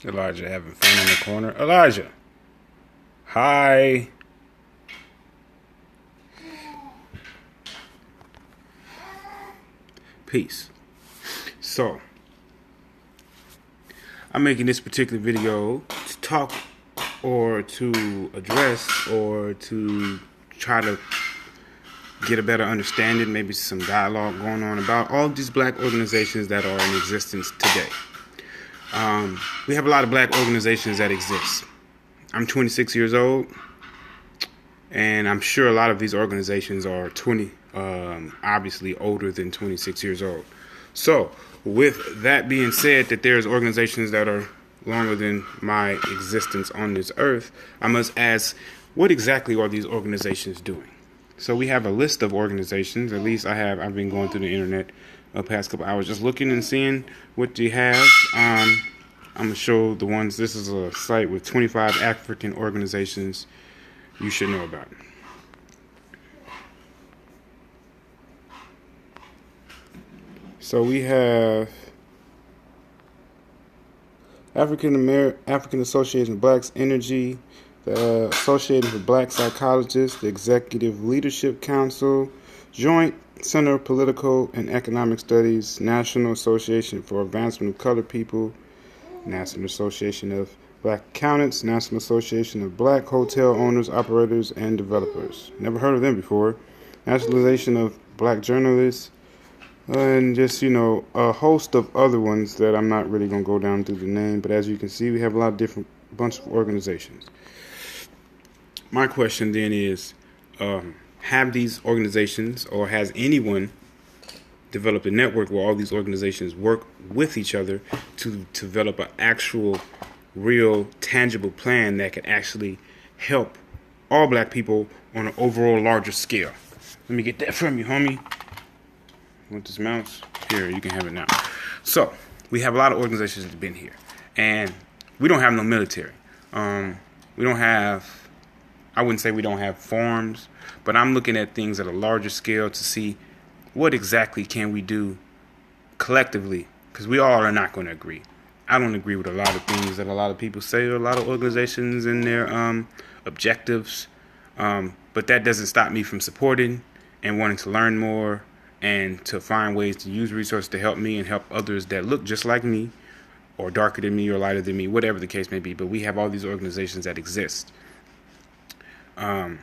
Elijah having fun in the corner. Elijah. Hi. Peace. So, I'm making this particular video to talk or to address or to try to get a better understanding, maybe some dialogue going on about all these black organizations that are in existence today. We have a lot of black organizations that exist. I'm 26 years old, and I'm sure a lot of these organizations are obviously older than 26 years old. So, with that being said, that there's organizations that are longer than my existence on this earth, I must ask, what exactly are these organizations doing? So we have a list of organizations. At least I've been going through the internet the past couple hours just looking and seeing what they have. I'm going to show the ones. This is a site with 25 African organizations you should know about. So we have African Association of Blacks Energy, the Association for Black Psychologists, the Executive Leadership Council, Joint Center of Political and Economic Studies, National Association for Advancement of Colored People, National Association of Black Accountants, National Association of Black Hotel Owners, Operators, and Developers. Never heard of them before. Nationalization of Black Journalists, and just, a host of other ones that I'm not really going to go down through the name. But as you can see, we have a lot of different bunch of organizations. My question then is, have these organizations, or has anyone developed a network where all these organizations work with each other to develop an actual, real, tangible plan that can actually help all black people on an overall larger scale? Let me get that from you, homie. Want this mouse? Here, you can have it now. So, we have a lot of organizations that have been here. And we don't have no military. We don't have, I wouldn't say we don't have farms, but I'm looking at things at a larger scale to see what exactly can we do collectively, because we all are not going to agree. I don't agree with a lot of things that a lot of people say, or a lot of organizations and their objectives, but that doesn't stop me from supporting and wanting to learn more and to find ways to use resources to help me and help others that look just like me or darker than me or lighter than me, whatever the case may be. But we have all these organizations that exist. I'm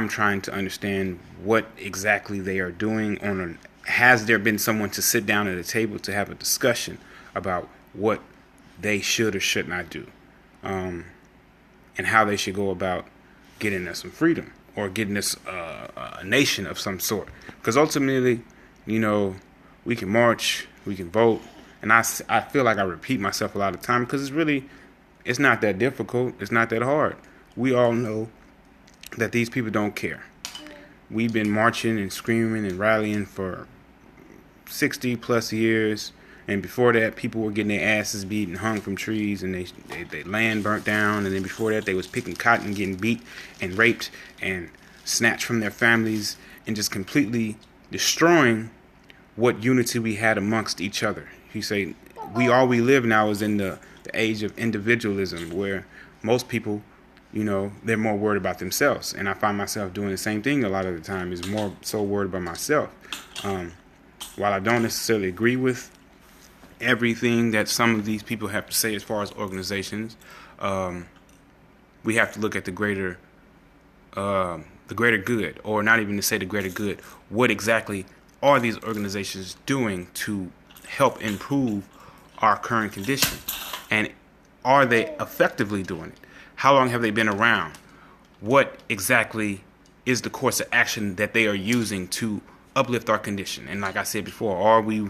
trying to understand what exactly they are doing. Has there been someone to sit down at a table to have a discussion about what they should or should not do, and how they should go about getting us some freedom or getting us a nation of some sort? Because ultimately, we can march, we can vote, and I feel like I repeat myself a lot of time because it's not that difficult, it's not that hard. We all know that these people don't care. We've been marching and screaming and rallying for 60 plus years, and before that, people were getting their asses beat and hung from trees, and they land burnt down, and then before that, they was picking cotton, getting beat and raped and snatched from their families, and just completely destroying what unity we had amongst each other. You say we live now is in the age of individualism, where most people, they're more worried about themselves, and I find myself doing the same thing a lot of the time. Is more so worried about myself. While I don't necessarily agree with everything that some of these people have to say as far as organizations, we have to look at the greater good, or not even to say the greater good. What exactly are these organizations doing to help improve our current condition? And are they effectively doing it? How long have they been around? What exactly is the course of action that they are using to uplift our condition? And like I said before, are we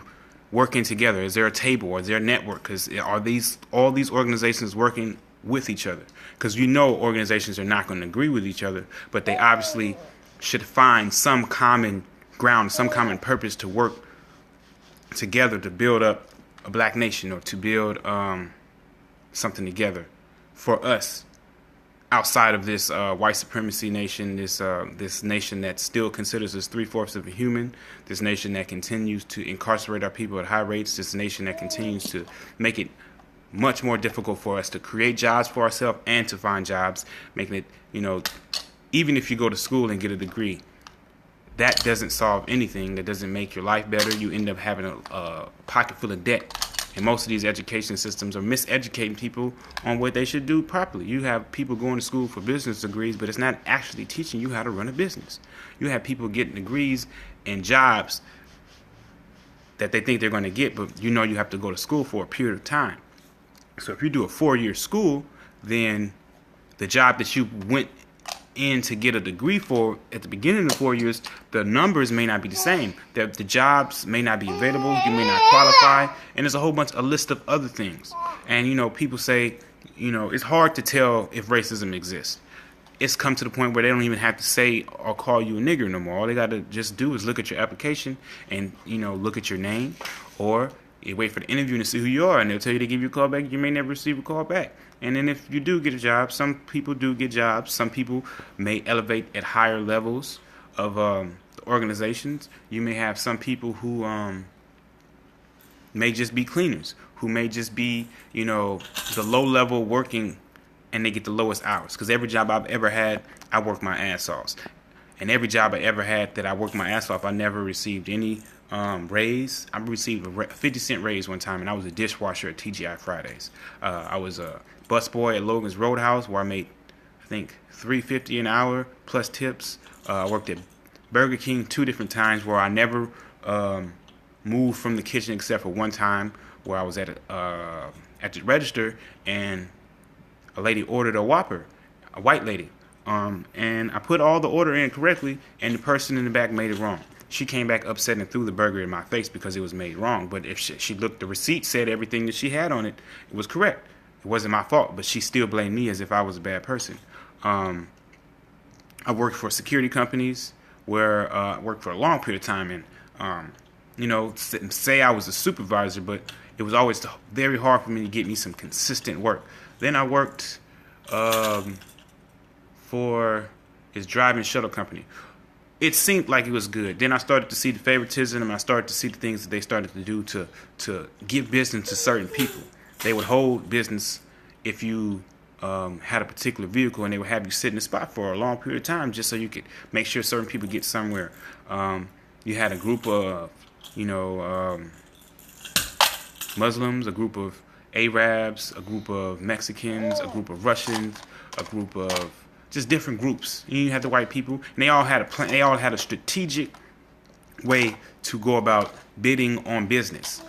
working together? Is there a table, or is there a network? Because all these organizations working with each other? Because organizations are not going to agree with each other, but they obviously should find some common ground, some common purpose to work together to build up a black nation, or to build something together for us outside of this white supremacy nation, this nation that still considers us 3/4 of a human, this nation that continues to incarcerate our people at high rates, this nation that continues to make it much more difficult for us to create jobs for ourselves and to find jobs, making it, even if you go to school and get a degree, that doesn't solve anything. That doesn't make your life better. You end up having a pocket full of debt. And most of these education systems are miseducating people on what they should do properly. You have people going to school for business degrees, but it's not actually teaching you how to run a business. You have people getting degrees and jobs that they think they're going to get, but you have to go to school for a period of time. So if you do a 4-year school, then the job that you went in to get a degree for at the beginning of the 4 years, the numbers may not be the same. The jobs may not be available. You may not qualify. And there's a list of other things. And, people say, it's hard to tell if racism exists. It's come to the point where they don't even have to say or call you a nigger no more. All they got to just do is look at your application and, look at your name, or you wait for the interview to see who you are, and they'll tell you to give you a call back. You may never receive a call back. And then if you do get a job, some people do get jobs. Some people may elevate at higher levels of organizations. You may have some people who may just be cleaners, who may just be, the low level working, and they get the lowest hours. Because every job I've ever had, I worked my ass off. And every job I ever had that I worked my ass off, I never received any raise. I received a 50-cent raise one time, and I was a dishwasher at TGI Fridays. I was a busboy at Logan's Roadhouse, where I made, I think, $3.50 an hour plus tips. I worked at Burger King 2 different times, where I never moved from the kitchen except for one time, where I was at the register, and a lady ordered a Whopper, a white lady. And I put all the order in correctly, and the person in the back made it wrong. She came back upset and threw the burger in my face because it was made wrong. But if she looked, the receipt said everything that she had on it, it was correct. It wasn't my fault, but she still blamed me as if I was a bad person. I worked for security companies where I worked for a long period of time, and say I was a supervisor, but it was always very hard for me to get me some consistent work. Then I worked for his driving shuttle company. It seemed like it was good. Then I started to see the favoritism, and I started to see the things that they started to do to give business to certain people. They would hold business if you had a particular vehicle, and they would have you sit in a spot for a long period of time just so you could make sure certain people get somewhere. You had a group of, Muslims, a group of Arabs, a group of Mexicans, a group of Russians, a group of just different groups. You had the white people, and they all had a plan. They all had a strategic way to go about bidding on business.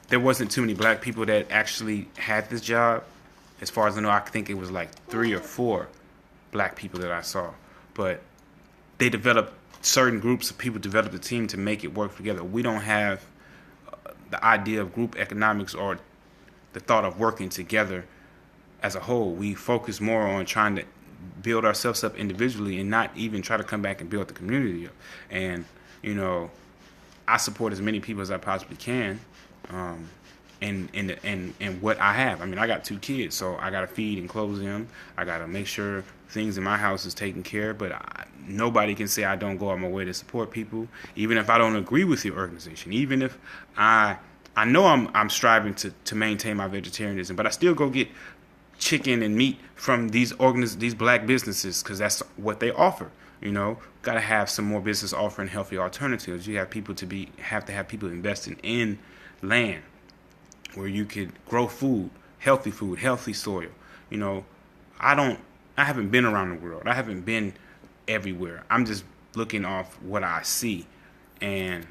There wasn't too many black people that actually had this job. As far as I know, I think it was like 3 or 4 black people that I saw. But they developed, certain groups of people developed a team to make it work together. We don't have the idea of group economics or the thought of working together as a whole. We focus more on trying to build ourselves up individually and not even try to come back and build the community up. And, I support as many people as I possibly can. And what I have. I mean, I got 2 kids, so I got to feed and clothe them. I got to make sure things in my house is taken care of. But nobody can say I don't go out my way to support people, even if I don't agree with your organization. Even if I know I'm striving to maintain my vegetarianism, but I still go get chicken and meat from these black businesses because that's what they offer. Got to have some more business offering healthy alternatives. You have to have people investing in land where you could grow food, healthy soil. I haven't been around the world. I haven't been everywhere. I'm just looking off what I see. And,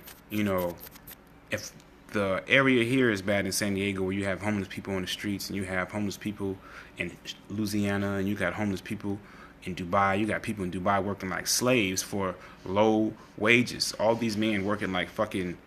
if the area here is bad in San Diego, where you have homeless people on the streets, and you have homeless people in Louisiana, and you got homeless people in Dubai, you got people in Dubai working like slaves for low wages. All these men working like fucking,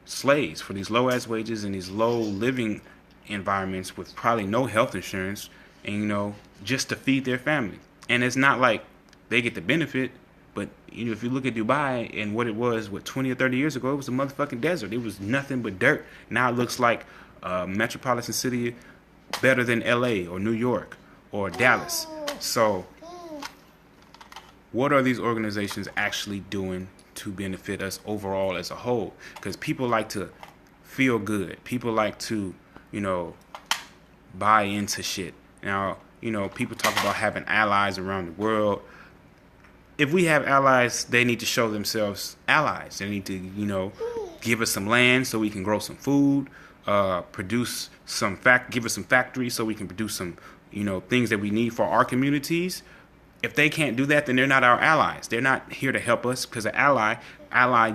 slaves for these low ass wages in these low living environments with probably no health insurance, and just to feed their family. And it's not like they get the benefit, but if you look at Dubai and what it was 20 or 30 years ago, it was a motherfucking desert. It was nothing but dirt. Now it looks like a metropolitan city better than LA or New York or Dallas. So what are these organizations actually doing to benefit us overall as a whole? Because people like to feel good. People like to buy into shit. Now, people talk about having allies around the world. If we have allies, they need to show themselves allies. They need to, give us some land so we can grow some food, produce give us some factories so we can produce some, things that we need for our communities. If they can't do that, then they're not our allies. They're not here to help us, because an ally,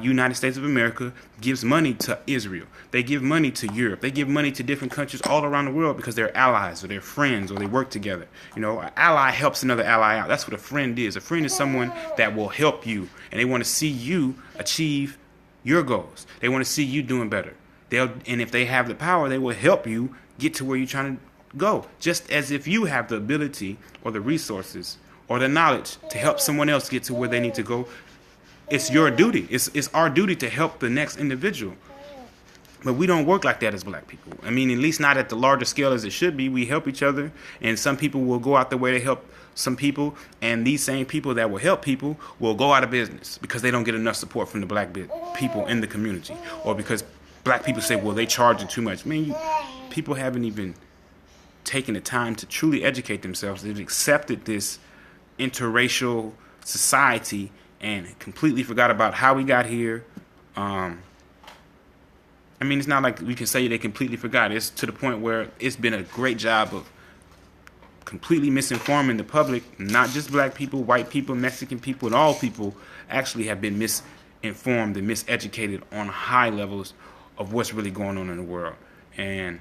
United States of America, gives money to Israel. They give money to Europe. They give money to different countries all around the world because they're allies or they're friends or they work together. An ally helps another ally out. That's what a friend is. A friend is someone that will help you, and they want to see you achieve your goals. They want to see you doing better. And if they have the power, they will help you get to where you're trying to go. Just as if you have the ability or the resources or the knowledge to help someone else get to where they need to go, it's your duty. It's our duty to help the next individual. But we don't work like that as black people. I mean, at least not at the larger scale as it should be. We help each other, and some people will go out the way to help some people, and these same people that will help people will go out of business because they don't get enough support from the black people in the community, or because black people say, well, they charging too much. Man, people haven't even taken the time to truly educate themselves. They've accepted this interracial society and completely forgot about how we got here. It's not like we can say they completely forgot. It's to the point where it's been a great job of completely misinforming the public. Not just black people, white people, Mexican people, and all people actually have been misinformed and miseducated on high levels of what's really going on in the world. And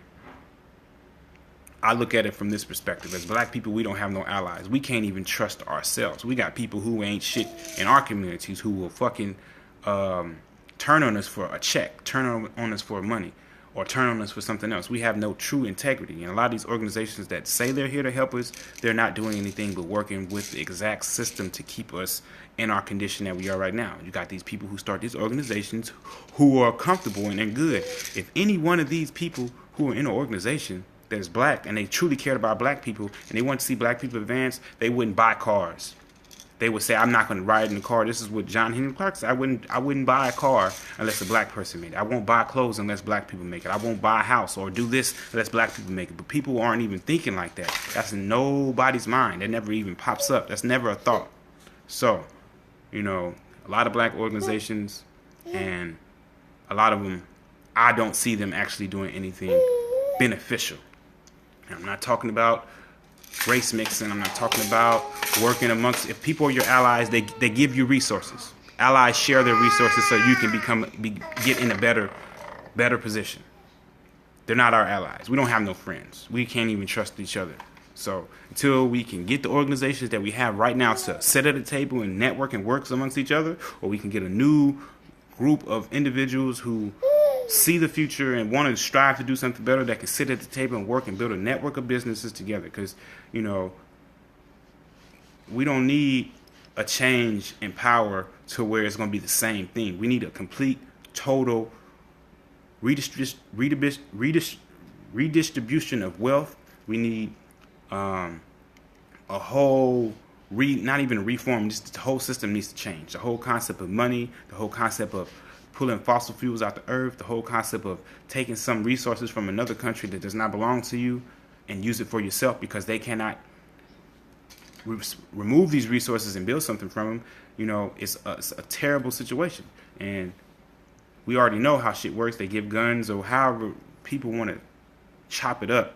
I look at it from this perspective. As black people, we don't have no allies. We can't even trust ourselves. We got people who ain't shit in our communities who will fucking turn on us for a check, turn on us for money, or turn on us for something else. We have no true integrity. And a lot of these organizations that say they're here to help us, they're not doing anything but working with the exact system to keep us in our condition that we are right now. You got these people who start these organizations who are comfortable and good. If any one of these people who are in an organization that is black and they truly cared about black people and they want to see black people advance, they wouldn't buy cars. They would say, I'm not going to ride in the car. This is what John Henry Clark said. I wouldn't buy a car unless a black person made it. I won't buy clothes unless black people make it. I won't buy a house or do this unless black people make it. But people aren't even thinking like that. That's in nobody's mind. That never even pops up. That's never a thought. So, a lot of black organizations, and a lot of them, I don't see them actually doing anything beneficial. And I'm not talking about race mixing. I'm not talking about working amongst. If people are your allies, they give you resources. Allies share their resources so you can get in a better position. They're not our allies. We don't have no friends. We can't even trust each other. So until we can get the organizations that we have right now to sit at a table and network and work amongst each other, or we can get a new group of individuals who see the future and want to strive to do something better, that can sit at the table and work and build a network of businesses together. Because, we don't need a change in power to where it's going to be the same thing. We need a complete, total redistribution of wealth. We need a whole not even reform, just the whole system needs to change. The whole concept of money, the whole concept of pulling fossil fuels out the earth, the whole concept of taking some resources from another country that does not belong to you and use it for yourself because they cannot remove these resources and build something from them. It's a terrible situation. And we already know how shit works. They give guns or however people want to chop it up.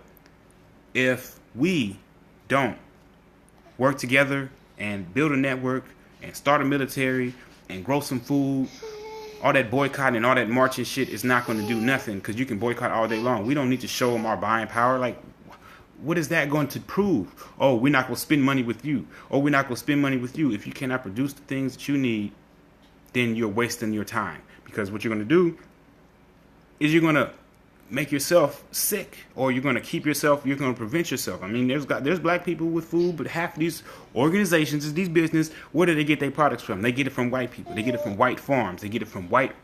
If we don't work together and build a network and start a military and grow some food, all that boycotting and all that marching shit is not going to do nothing, because you can boycott all day long. We don't need to show them our buying power. Like, what is that going to prove? Oh, we're not going to spend money with you. Oh, we're not going to spend money with you. If you cannot produce the things that you need, then you're wasting your time. Because what you're going to do is you're going to make yourself sick, or you're going to you're going to prevent yourself. I mean, there's black people with food, but half of these organizations, these business, where do they get their products from? They get it from white people. They get it from white farms. They get it from white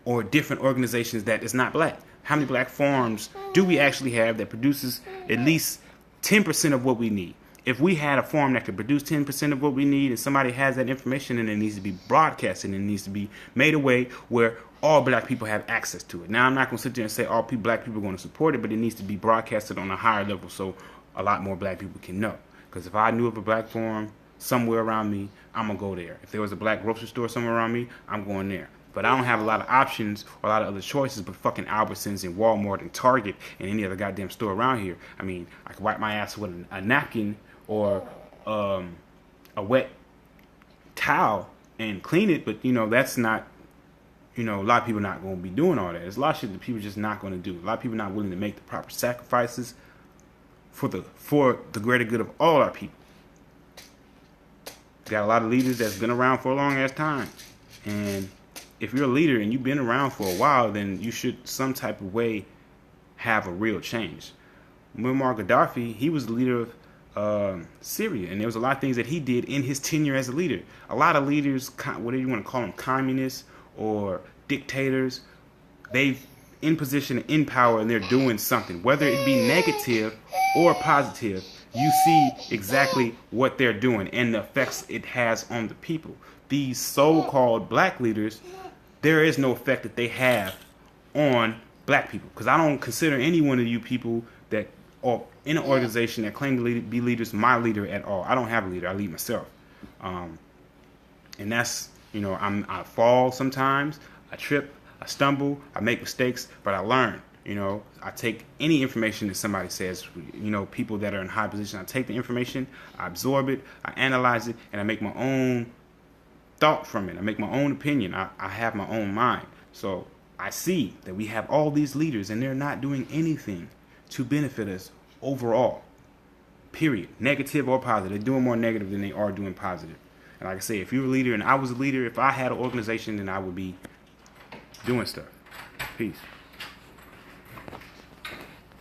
or different organizations that is not black. How many black farms do we actually have that produces at least 10% of what we need? if we had a forum that could produce 10% of what we need, and somebody has that information, and it needs to be broadcasted, and it needs to be made a way where all black people have access to it. Now, I'm not going to sit there and say all black people are going to support it, but it needs to be broadcasted on a higher level so a lot more black people can know. Because if I knew of a black forum somewhere around me, I'm going to go there. If there was a black grocery store somewhere around me, I'm going there. But I don't have a lot of options or a lot of other choices but fucking Albertsons and Walmart and Target and any other goddamn store around here. I mean, I can wipe my ass with a napkin or a wet towel and clean it, but, that's not, a lot of people not going to be doing all that. There's a lot of shit that people just not going to do. A lot of people not willing to make the proper sacrifices for the greater good of all our people. Got a lot of leaders that's been around for a long ass time. And if you're a leader and you've been around for a while, then you should some type of way have a real change. Muammar Gaddafi, he was the leader of Syria, and there was a lot of things that he did in his tenure as a leader. A lot of leaders, whatever you want to call them, communists or dictators, they've in position, in power, and they're doing something. Whether it be negative or positive, you see exactly what they're doing and the effects it has on the people. These so-called black leaders, there is no effect that they have on black people. Because I don't consider any one of you people that are in an organization that claim to be leaders my leader at all. I don't have a leader. I lead myself. And that's, I fall sometimes. I trip. I stumble. I make mistakes. But I learn. I take any information that somebody says, people that are in high position. I take the information. I absorb it. I analyze it. And I make my own thought from it. I make my own opinion. I have my own mind. So I see that we have all these leaders and they're not doing anything to benefit us overall. Period. Negative or positive. They're doing more negative than they are doing positive. And like I say, if you're a leader and I was a leader, if I had an organization, then I would be doing stuff. Peace.